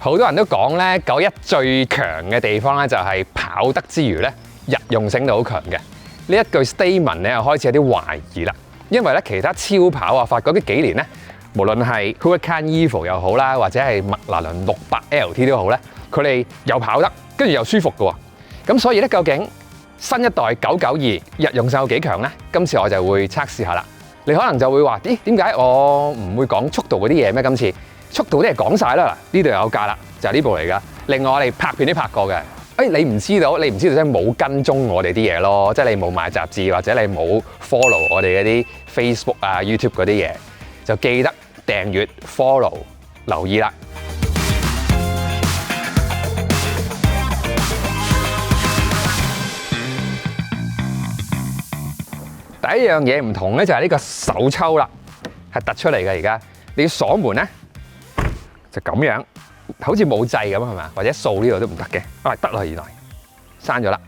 好多人都講咧，91最強嘅地方咧就係跑得之餘咧，日用性都好強嘅。呢一句 statement 咧，又開始有啲懷疑啦。因為咧其他超跑啊，發覺呢幾年咧，無論係 Huracan Evo 又好啦，或者係麥拿倫600 LT 都好咧，佢哋又跑得，跟住又舒服嘅喎。咁所以咧，究竟新一代992日用性有幾強咧？今次我就會測試下啦。你可能就會話：咦，點解我唔會講速度嗰啲嘢咩？今次速度啲嘢講晒啦，呢度有架啦，就係呢部嚟噶。另外我哋拍片都拍過嘅。你唔知道即係冇跟蹤我哋啲嘢咯，即係你冇買雜誌或者你冇 follow 我哋嗰啲 Facebook 啊、YouTube 嗰啲嘢，就記得訂閱、follow、留意啦。第一樣嘢唔同咧，就係呢個手抽啦，係突出嚟嘅。而家你要鎖門咧，就咁樣。好似冇掣咁係嘛？或者掃呢度都唔得嘅，得啦，原來閂咗啦。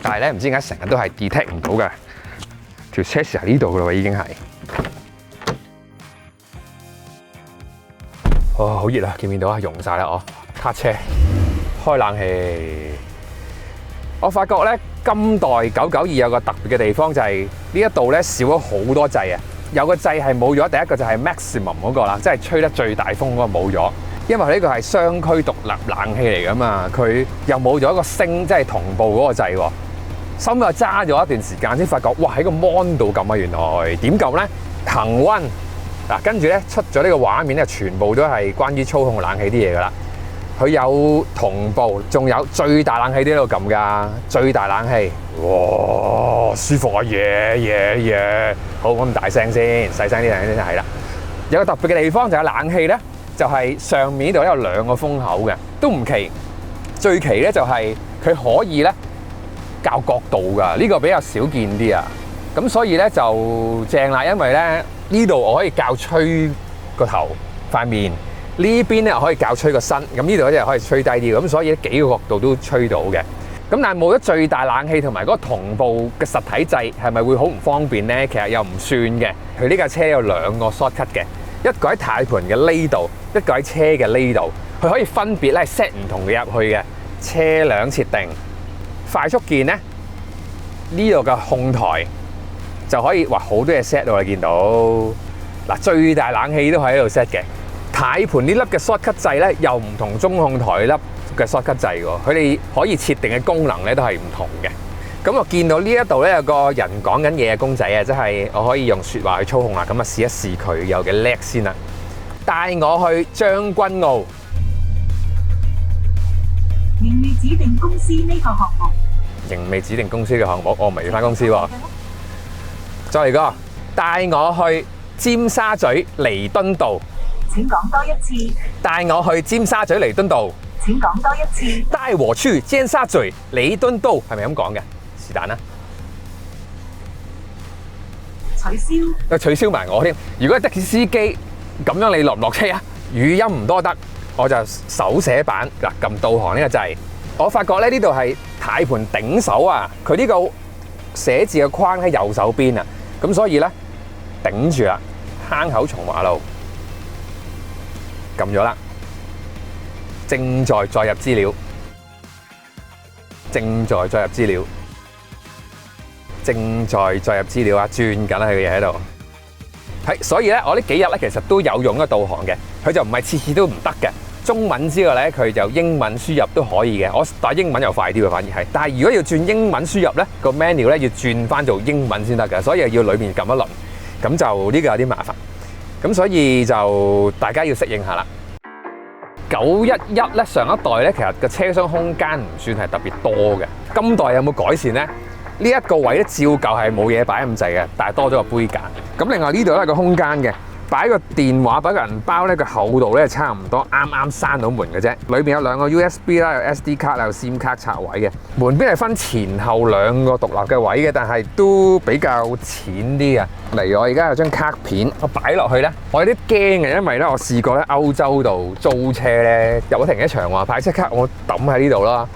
但係咧唔知點解成日都係 detect 唔到嘅，條車匙喺呢度噶啦喎，已經係。哦，好熱啊！見唔見到啊？溶晒啦，卡車開冷氣。我發覺咧，今代992有個特別嘅地方就係呢一度咧少咗好多掣啊！有個掣係冇咗，第一個就係 maximum 嗰個啦，即係吹得最大風嗰個冇咗，因為呢個係雙區獨立冷氣嚟噶嘛，佢又冇咗一個升，即係同步嗰個掣喎。收尾我揸咗一段時間先發覺，哇喺個 mon 度撳啊，原來點撳咧？恆溫嗱，跟住咧出咗呢個畫面咧，全部都係關於操控冷氣啲嘢噶啦。佢有同步，仲有最大冷氣都喺度撳㗎，最大冷氣，哇舒服啊！嘢，好咁大聲先，細聲啲就係啦。有個特別嘅地方就係冷氣咧，就係上面呢度有兩個風口嘅，都唔奇。最奇咧就係佢可以咧校角度㗎，呢個比較少見啲啊。咁所以咧就正啦，因為咧呢度我可以校吹個頭塊面。呢邊咧可以校吹個身，咁呢度咧又可以吹低啲，咁所以幾個角度都吹到嘅。咁但係冇咗最大冷氣同埋嗰個同步嘅實體掣，係咪會好唔方便咧？其實又唔算嘅。佢呢架車有兩個 shortcut 嘅，一個喺軚盤嘅呢度，一個喺車嘅呢度。佢可以分別咧 set 唔同嘅入去嘅車輛設定。快速鍵咧呢度嘅控台就可以，哇好多嘢 set 到你見到。嗱，最大冷氣都喺度 set 嘅。軚盤呢粒嘅 shortcut 掣咧，又唔同中控台粒嘅 shortcut 掣喎，佢哋可以設定嘅功能咧都係唔同嘅。咁我見到呢一度咧有個人講緊嘢嘅公仔啊，即係我可以用説話去操控啦。咁啊試一試佢有幾叻先啦。帶我去將軍澳。仍未指定公司呢個項目。仍未指定公司嘅項目，我唔係要返公司喎。再嚟個，帶我去尖沙咀彌敦道。請講多一次。帶我去尖沙咀彌敦道。請講多一次。帶我去尖沙咀彌敦道，係咪咁講嘅？是但啦。取消。取消埋我添。如果係的士司機咁樣，你落唔落車啊？語音唔多得，我就手寫版嗱，撳導航呢個掣。我發覺咧呢度係軚盤頂手啊，佢呢個寫字嘅框喺右手邊啊，咁所以咧頂住啦。坑口松華路。撳咗啦，正在載入資料，正在載入資料，正在載入資料啊！轉緊啦，佢嘅嘢喺度。係，所以咧，我呢幾日咧其實都有用個導航嘅，佢就唔係次次都唔得嘅。中文之外咧，佢就英文輸入都可以嘅。我打英文又快啲喎，反而係。但係如果要轉英文輸入咧，個 menu 咧要轉翻做英文先得嘅，所以要裏面撳一輪，咁就呢個有啲麻煩。咁所以就大家要適應下啦。911咧上一代咧，其實個車廂空間唔算係特別多嘅。今代有冇改善咧？呢一個位咧照舊係冇嘢擺咁滯嘅，但係多咗個杯架。咁另外呢度咧有個空間嘅，擺個電話、擺個銀包咧，個厚度咧差唔多，啱啱閂到門嘅啫。裏邊有兩個 USB 啦，有 SD 卡啦，有 SIM 卡插位嘅。門邊係分前後兩個獨立嘅位嘅，但係都比較淺啲啊。例如我而家有張卡片，我擺落去咧，我有啲驚嘅，因為咧我試過喺歐洲度租車咧，入咗停車場話派車卡，我抌喺呢度啦。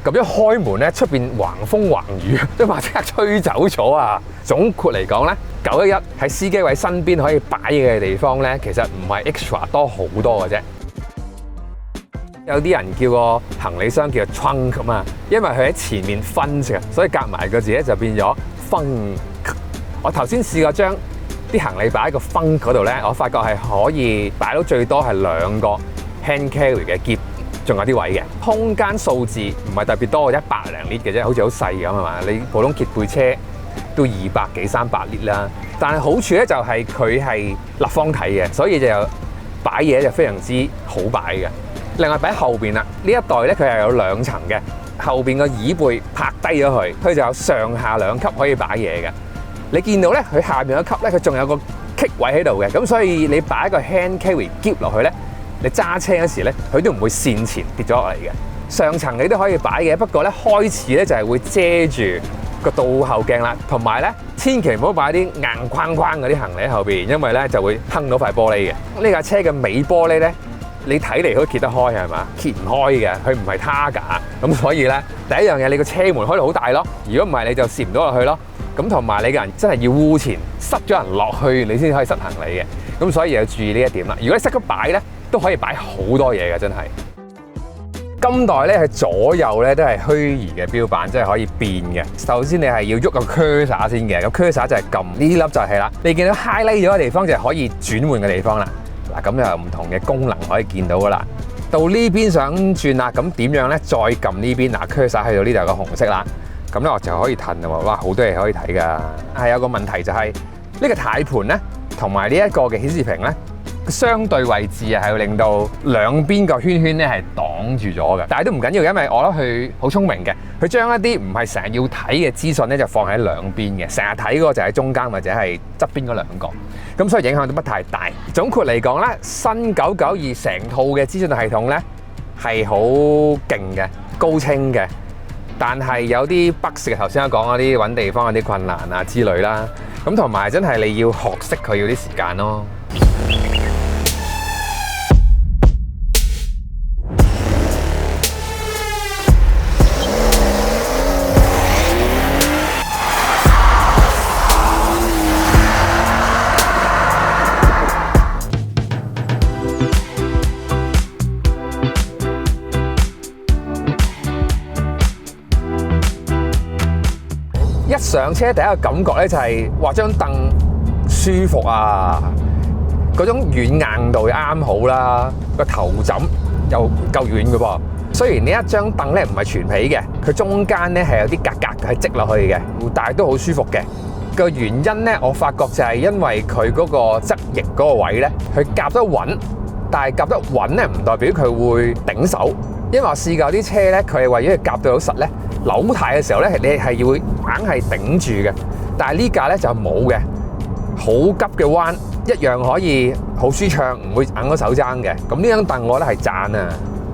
咁一開門咧，出邊橫風橫雨，都話即刻吹走咗啊！總括嚟講咧，911喺司機位身邊可以擺嘢嘅地方咧，其實唔係 extra 多好多嘅啫。有啲人叫個行李箱叫做 trunk 咁啊，因為佢喺前面分嘅，所以夾埋個字咧就變咗 funk。我頭先試過將啲行李擺喺個 funk 嗰度咧，我發覺係可以擺到最多係2個 hand carry 嘅篋，仲有啲位嘅空間數字唔係特別多，100零 lit 嘅啫，好似好細咁係嘛？你普通揭背車都200幾300 lit 啦。但係好處咧就係佢係立方體嘅，所以就擺嘢就非常之好擺嘅。另外擺喺後邊啦，呢一袋咧佢係有2層嘅，後邊個椅背拍低咗佢，佢就有上下2級可以擺嘢嘅。你見到咧，佢下面嗰級咧，佢仲有個棘位喺度嘅，咁所以你擺一個 hand carry 篋落去咧，你揸車嗰時咧，佢都唔會線前跌咗落嚟嘅。上層你都可以擺嘅，不過咧開始咧就係會遮住個倒後鏡啦，同埋咧千祈唔好擺啲硬框框嗰啲行李喺後邊，因為咧就會坑到塊玻璃嘅。呢架車嘅尾玻璃咧，你睇嚟都揭得開係嘛？揭唔開嘅，佢唔係他架，咁所以咧第一樣嘢你個車門開到好大咯，如果唔係你就攝唔到落去咯。咁同埋你個人真係要污前塞咗人落去，你先可以塞行李嘅。咁所以要注意呢一點啦。如果你塞咗擺咧，都可以擺好多嘢嘅，真係。金袋咧，佢左右咧都係虛擬嘅標板，即係可以變嘅。首先你係要喐個 cursor 先嘅，咁 cursor 就係撳呢粒就係啦。你見到 highlight 咗嘅地方就係可以轉換嘅地方啦。嗱，咁就有唔同嘅功能可以見到噶啦。到呢邊想轉啦，咁點樣咧？再撳呢邊，嗱 cursor 去到呢度有個紅色啦。咁咧我就可以褪啦喎，哇，好多嘢可以睇㗎。係有個問題就係呢個軚盤咧，同埋呢一個嘅顯示屏咧，相對位置啊，係會令到兩邊個圈圈咧係擋住咗嘅。但係都唔緊要，因為我覺得佢好聰明嘅，佢將一啲唔係成日要睇嘅資訊咧就放喺兩邊嘅，成日睇嗰個就喺中間或者係側邊嗰2個，咁所以影響都不太大。總括嚟講咧，新992成套嘅資訊系統咧係好勁嘅，高清嘅。但係有啲北食頭先我講嗰啲揾地方嗰啲困難啊之類啦，咁同埋真係你要學識佢要啲時間咯。一上車第一個感覺咧就係話張凳舒服啊，嗰種軟硬度啱好啦，個頭枕又夠軟嘅噃。雖然呢一張凳咧唔係全皮嘅，佢中間咧係有啲格格係積落去嘅，但係都好舒服嘅。個原因咧，我發覺就係因為佢嗰個側翼嗰個位咧，佢夾得穩，但係夾得穩咧唔代表佢會頂手。因為我試過啲車咧，佢係為咗佢夾到實咧，扭軚嘅時候咧，你係要硬係頂住嘅。但係呢架咧就冇嘅，好急嘅彎一樣可以好舒暢，唔會硬咗手踭嘅。咁呢張凳我覺得係讚啊！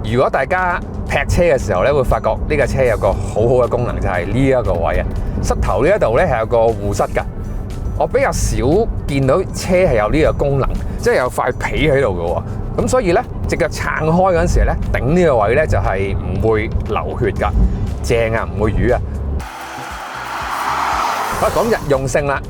如果大家劈車嘅時候咧，會發覺呢架車有個好好嘅功能，就係呢一個位啊，膝頭呢一度咧係有個護膝㗎。我比較少見到車係有呢個功能，即係有塊皮喺度嘅喎。咁所以咧，隻腳撐開嗰陣時咧，頂呢個位咧就係唔會流血㗎，正啊，唔會瘀啊。好，講日用性啦，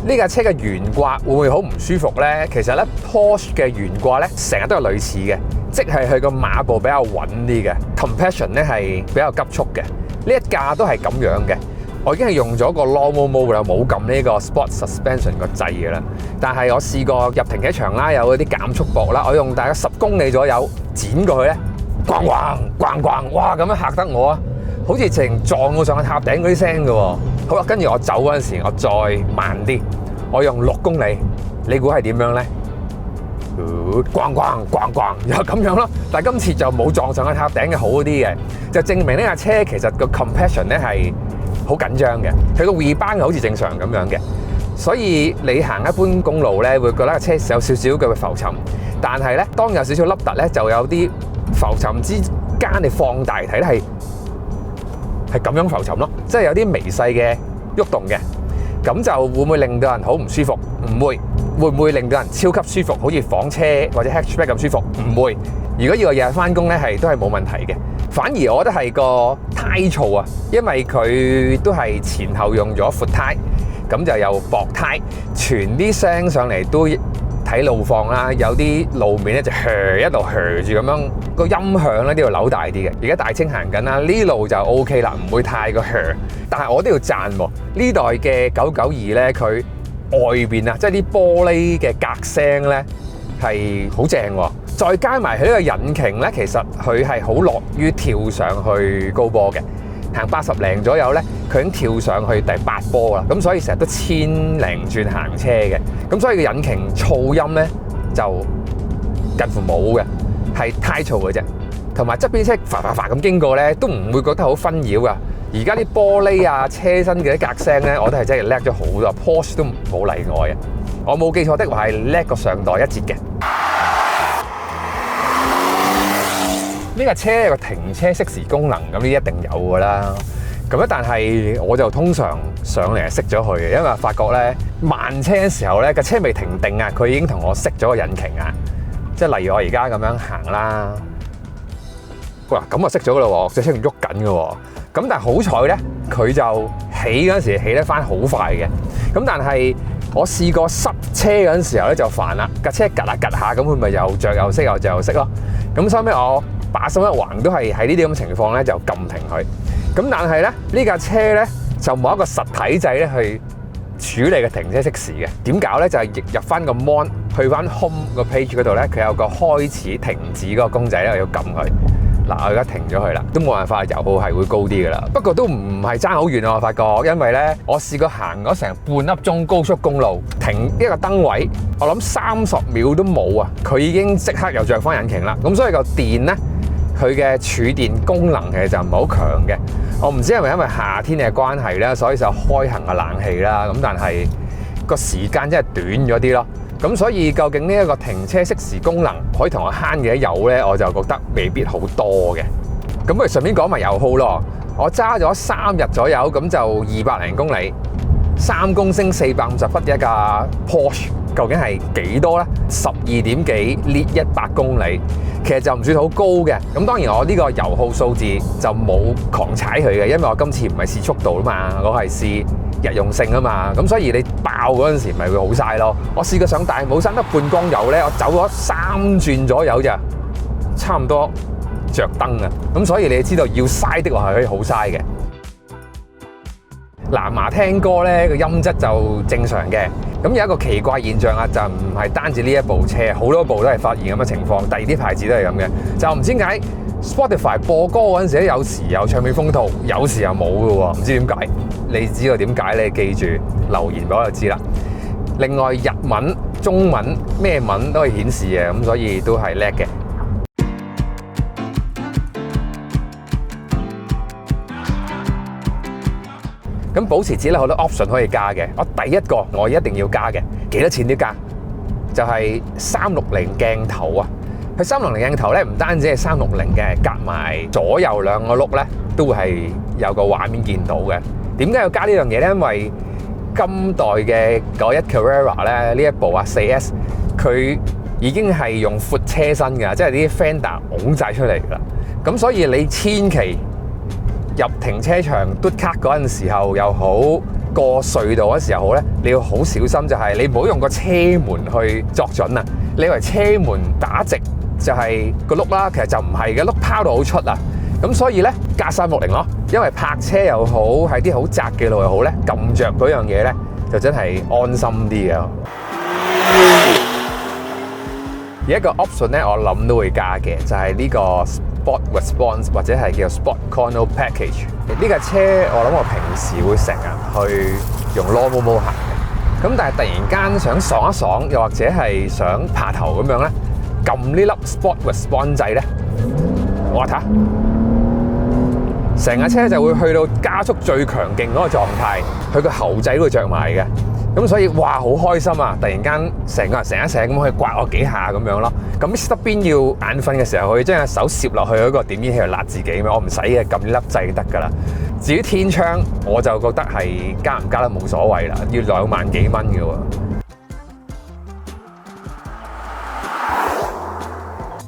呢架車嘅懸掛會唔會好唔舒服咧？其實咧 Porsche 嘅懸掛咧成日都係類似嘅，即係佢個馬步比較穩啲嘅 ，compression 咧係比較急促嘅。呢一架都係咁樣嘅。我已經係用咗個 normal mode 啦，冇撳呢個 sport suspension 個掣嘅啦。但係我試過入停車場啦，有嗰啲減速磅啦，我用大概10公里左右剪過去咧，咣咣咣咣，哇咁樣嚇得我啊！好似直情撞到上去塔頂嗰啲聲嘅喎。好啦，跟住我走嗰陣時，我再慢啲，我用6公里，你估係點樣咧？咣咣咣咣，又咁樣咯。但係今次就冇撞上去塔頂嘅好啲嘅，就證明呢架車其實個 compression 咧係好緊張嘅，佢個 rebound 好似正常咁樣嘅，所以你行一般公路咧，會覺得架車有少少嘅浮沉，但係咧當有少少凹凸咧，就有啲浮沉之間你放大睇咧係咁樣浮沉咯，即係有啲微細嘅喐動嘅，咁就會唔會令到人好唔舒服？唔會。會唔會令到人超級舒服？好似房車或者 hatchback 咁舒服？唔會。如果要我日日翻工咧，都係冇問題嘅。反而我覺得係個胎噪啊，因為佢都係前後用咗闊胎，咁就有薄胎，傳啲聲上嚟都睇睇路況啦，有啲路面咧就一路住咁樣，個音響咧都要扭大啲嘅。而家大清行緊啦，呢路就 OK 啦，唔會太過但係我都要讚喎，呢代嘅992咧，佢外邊啊，即係啲玻璃嘅隔聲咧係好正喎。再加埋佢呢個引擎咧，其實佢係好樂於跳上去高波嘅。行80零左右咧，佢已經跳上去第8波啦，咁所以成日都1000零轉行車嘅，咁所以個引擎噪音咧就近乎冇嘅，係太嘈嘅啫。同埋側邊車嘩咁經過咧，都唔會覺得好紛擾噶。而家啲玻璃啊、車身嘅啲隔聲咧，我都係真係叻咗好多 ，Porsche 都冇例外嘅。我冇記錯的話係叻過上代一截嘅。呢架車有個停車熄匙功能，咁呢一定有㗎啦。咁咧，但係我就通常上嚟係熄咗佢嘅，因為發覺咧慢車嘅時候咧，架車未停定啊，佢已經同我熄咗個引擎啊。即係例如我而家咁樣行啦，哇，咁啊熄咗㗎啦喎，隻車仲喐緊㗎喎。咁但係好彩咧，佢就起嗰陣時起得翻好快嘅。咁但係我試過塞車嗰陣時候咧就煩啦，架車趌下，咁佢咪又着又熄又着又熄咯。咁收尾我把手一橫都係喺呢啲咁嘅情況咧就撳停佢。咁但係咧呢架車咧就冇一個實體掣咧去處理嘅停車熄匙嘅。點搞咧？就係入翻個 mon 去翻 home 個 page 嗰度咧，佢有個開始停止嗰個公仔咧，我要撳佢。嗱，我而家停咗佢啦，都冇辦法，油耗係會高啲噶啦。不過都唔係爭好遠啊！我發覺，因為咧我試過行咗成半粒鐘高速公路，停一個燈位，我諗30秒都冇啊，佢已經即刻又着翻引擎啦。咁所以個電咧，佢嘅儲電功能其實就唔係好強嘅。我唔知係咪因為夏天嘅關係咧，所以就開行個冷氣啦。咁但係個時間真係短咗啲咯。咁所以究竟呢一個停車熄匙功能可以同我慳幾多油咧？我就覺得未必好多嘅。咁不如順便講埋油耗咯。我揸咗3日左右，咁就200零公里，3公升450匹嘅一架 Porsche， 究竟係幾多咧？12點幾 lit 100公里，其實就唔算好高嘅。咁當然我呢個油耗數字就冇狂踩佢嘅，因為我今次唔係試速度啊嘛，我係試日用性啊嘛，咁所以你爆嗰陣時咪會好嘥咯。我試過上大帽山得半缸油咧，我走咗3轉左右咋，差唔多着燈啊。咁所以你知道要嘥的話係可以好嘥嘅。藍牙聽歌咧個音質就正常嘅。咁有一個奇怪現象啊，就唔係單止呢一部車，好多部都係發現咁嘅情況。第二啲牌子都係咁嘅，就唔知點解 Spotify 播歌嗰陣時咧，有時有唱片封套，有時又冇嘅喎，唔知點解。你知道點解？你記住留言俾我就知啦。另外日文、中文咩文都可以顯示嘅，咁所以都係叻嘅。咁保時捷咧好多 option 可以加嘅。我第一個我一定要加嘅，幾多錢都加，就係360鏡頭啊！佢360鏡頭咧唔單止係360嘅，夾埋左右兩個轆咧都會係有個畫面見到嘅。點解要加呢樣嘢咧？因為今代嘅91 Carrera 咧呢一部啊 4S， 佢已經係用闊車身㗎，即係啲 fender 拱晒出嚟㗎啦。咁所以你千祈入停車場嘟卡嗰陣時候又好，過隧道嗰時候好咧，你要好小心，就係你唔好用個車門去作準啊！你以為車門打直就係個轆啦，其實就唔係嘅，轆拋到好出啊！咁所以咧加360咯，因為泊車又好，喺啲好窄嘅路又好咧，撳着嗰樣嘢咧就真係安心啲嘅。有一個 option 咧，我諗都會加嘅，就係呢個 Sport Response 或者係叫 Sport Chrono Package。呢架車我諗我平時會成日去用 normal mode 行嘅，咁但係突然間想爽一爽，又或者係想爬頭咁樣咧，撳呢粒 Sport Response 掣咧，我睇下。成架車就會去到加速最強勁嗰個狀態，佢個喉仔都會着埋嘅，咁所以哇好開心啊！突然間成個人醒一醒咁，可以刮我幾下咁樣咯。咁側邊要眼瞓嘅時候，可以將隻手攝落去嗰個點煙器度辣自己，我唔使嘅，撳呢粒掣得㗎啦。至於天窗，我就覺得係加唔加都冇所謂啦，要2萬幾蚊嘅喎。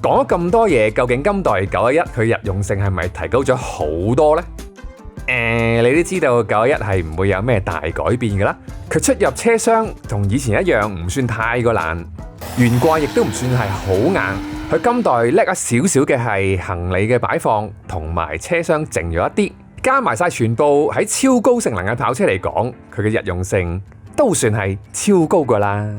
講咗咁多嘢，究竟今代911佢日用性係咪提高咗好多呢？你都知道911係唔會有咩大改變㗎啦。佢出入車廂同以前一樣，唔算太過難。懸掛亦都唔算係好硬。佢今代叻咗少少嘅係行李嘅擺放同埋車廂靜咗一啲，加埋晒全部喺超高性能嘅跑車嚟講，佢嘅日用性都算係超高㗎啦。